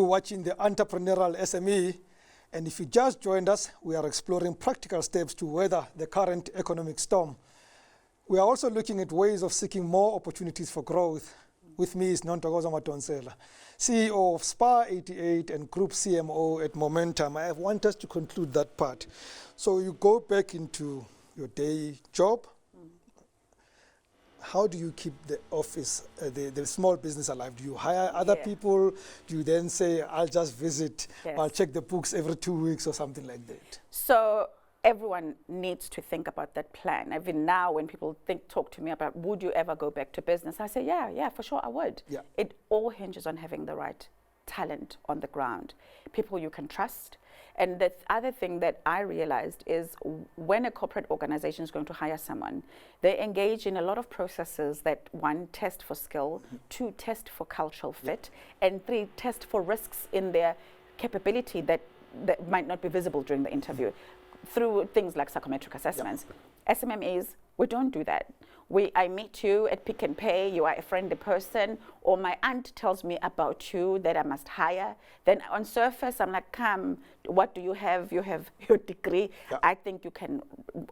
watching the Entrepreneurial SME. And if you just joined us, we are exploring practical steps to weather the current economic storm. We are also looking at ways of seeking more opportunities for growth. With me is Nontokozo Madonsela, CEO of SPAR 88 and Group CMO at Momentum. I want us to conclude that part. So you go back into your day job. How do you keep the office, the small business alive? Do you hire other people? Do you then say, I'll just visit, I'll check the books every 2 weeks or something like that? So everyone needs to think about that plan. Even now when people talk to me about, would you ever go back to business? I say, yeah, for sure I would. Yeah. It all hinges on having the right talent on the ground, people you can trust. And the other thing that I realized is when a corporate organization is going to hire someone, they engage in a lot of processes that, one, test for skill, two, test for cultural fit, and three, test for risks in their capability that might not be visible during the interview through things like psychometric assessments. SMMEs, we don't do that. I meet you at Pick and Pay, you are a friendly person, or my aunt tells me about you that I must hire. Then on surface, I'm like, come, what do you have? You have your degree. I think you can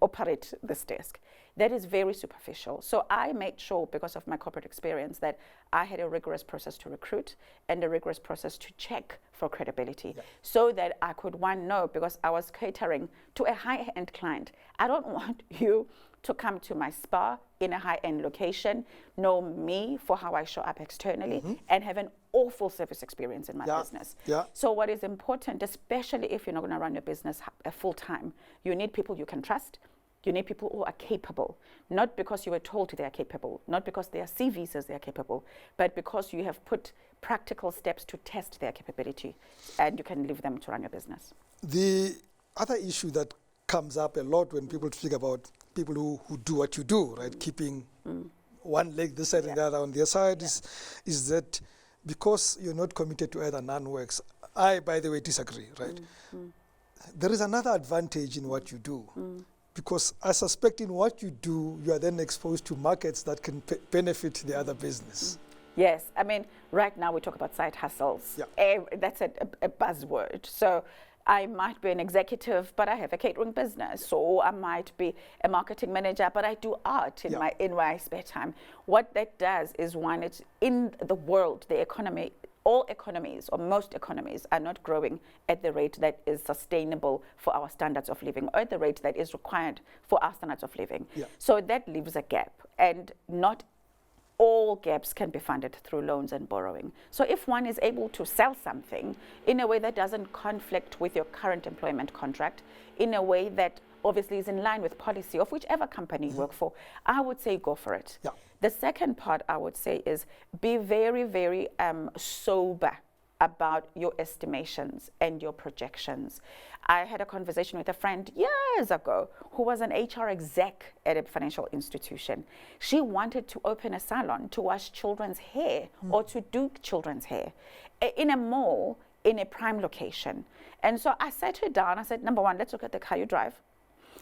operate this desk. That is very superficial. So I made sure, because of my corporate experience, that I had a rigorous process to recruit and a rigorous process to check for credibility, so that I could, one, know, because I was catering to a high-end client. I don't want you to come to my spa in a high-end location, know me for how I show up externally, and have an awful service experience in my business. So what is important, especially if you're not going to run your business full-time, you need people you can trust. You need people who are capable, not because you were told they are capable, not because their CV says they are capable, but because you have put practical steps to test their capability, and you can leave them to run your business. The other issue that comes up a lot when people speak about people who do what you do, right? Keeping one leg this side and the other on the other side is that because you're not committed to either, none works. I, by the way, disagree, right? There is another advantage in what you do. Because I suspect in what you do, you are then exposed to markets that can benefit the other business. Yes, I mean, right now we talk about side hustles. That's a buzzword. So I might be an executive, but I have a catering business. So I might be a marketing manager, but I do art in my spare time. What that does is, one, it's in the world, the economy, all economies, or most economies, are not growing at the rate that is sustainable for our standards of living, or at the rate that is required for our standards of living. So that leaves a gap, and not all gaps can be funded through loans and borrowing. So if one is able to sell something in a way that doesn't conflict with your current employment contract, in a way that obviously is in line with policy of whichever company you work for, I would say go for it. The second part I would say is be very, very sober about your estimations and your projections. I had a conversation with a friend years ago who was an HR exec at a financial institution. She wanted to open a salon to wash children's hair or to do children's hair in a mall in a prime location. And so I sat her down. I said, number one, let's look at the car you drive.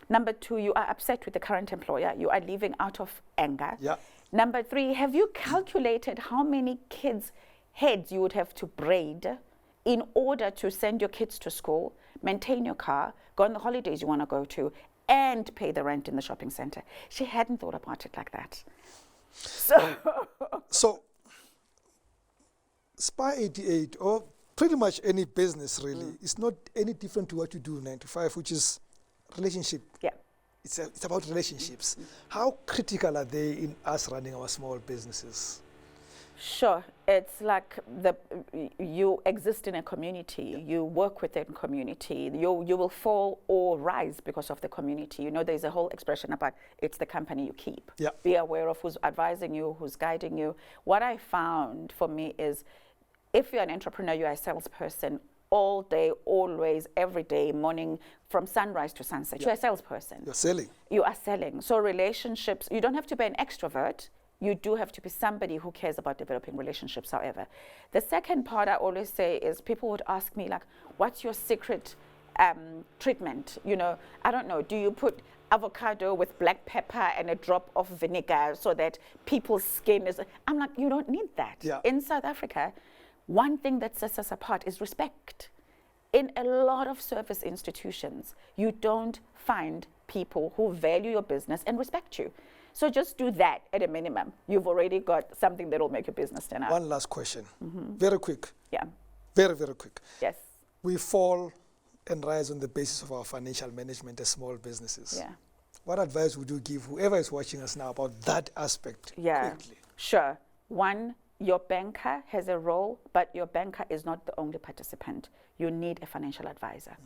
Number two, you are upset with the current employer. You are leaving out of anger. Number three, have you calculated how many kids' heads you would have to braid in order to send your kids to school, maintain your car, go on the holidays you want to go to, and pay the rent in the shopping center? She hadn't thought about it like that. So SPAR 88, or pretty much any business really, is not any different to what you do 9 to 5, which is relationship. It's about relationships. How critical are they in us running our small businesses? Sure. It's like you exist in a community, you work within community, you will fall or rise because of the community. You know, there's a whole expression about it's the company you keep. Be aware of who's advising you, who's guiding you. What I found for me is, if you're an entrepreneur, you're a salesperson, all day, always, every day, morning, from sunrise to sunset. You're a salesperson. You're selling. You are selling. So relationships, you don't have to be an extrovert. You do have to be somebody who cares about developing relationships, however. The second part I always say is, people would ask me, like, what's your secret treatment? You know, I don't know, do you put avocado with black pepper and a drop of vinegar so that people's skin is... I'm like, you don't need that. In South Africa, one thing that sets us apart is respect. In a lot of service institutions, you don't find people who value your business and respect you. So just do that at a minimum. You've already got something that will make your business stand out. One last question. Very quick. Yeah. Very, very quick. Yes. We fall and rise on the basis of our financial management as small businesses. Yeah. What advice would you give whoever is watching us now about that aspect? Yeah. Quickly. Sure. One, your banker has a role, but your banker is not the only participant. You need a financial advisor.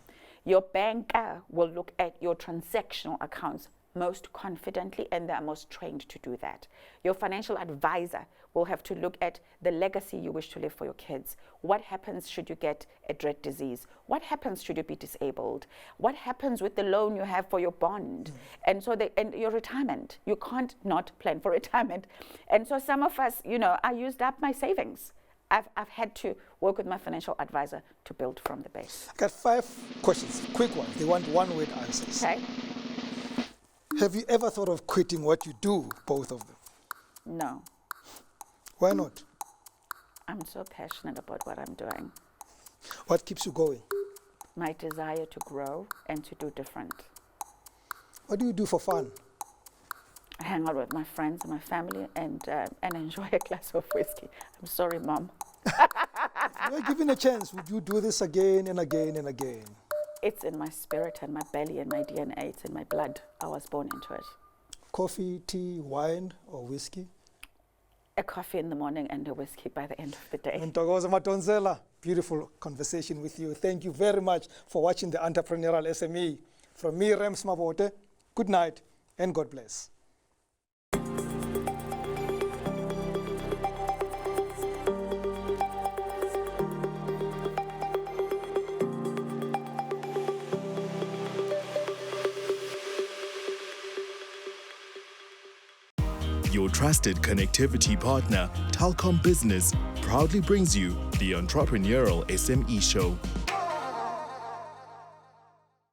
Your banker will look at your transactional accounts most confidently, and they are most trained to do that. Your financial advisor will have to look at the legacy you wish to leave for your kids. What happens should you get a dread disease? What happens should you be disabled? What happens with the loan you have for your bond? And so and your retirement. You can't not plan for retirement. And so some of us, I used up my savings. I've had to work with my financial advisor to build from the base. I got 5 questions, quick ones. They want one-word answers. Okay. Have you ever thought of quitting what you do, both of them? No. Why not? I'm so passionate about what I'm doing. What keeps you going? My desire to grow and to do different. What do you do for fun? I hang out with my friends and my family and enjoy a glass of whiskey. I'm sorry, Mom. If you were given a chance, would you do this again and again and again? It's in my spirit and my belly and my DNA. It's in my blood. I was born into it. Coffee, tea, wine, or whiskey? A coffee in the morning and a whiskey by the end of the day. Nontokozo Madonsela, beautiful conversation with you. Thank you very much for watching the Entrepreneurial SME. From me, Rems Mabote, good night and God bless. Your trusted connectivity partner, Telkom Business, proudly brings you the Entrepreneurial SME Show.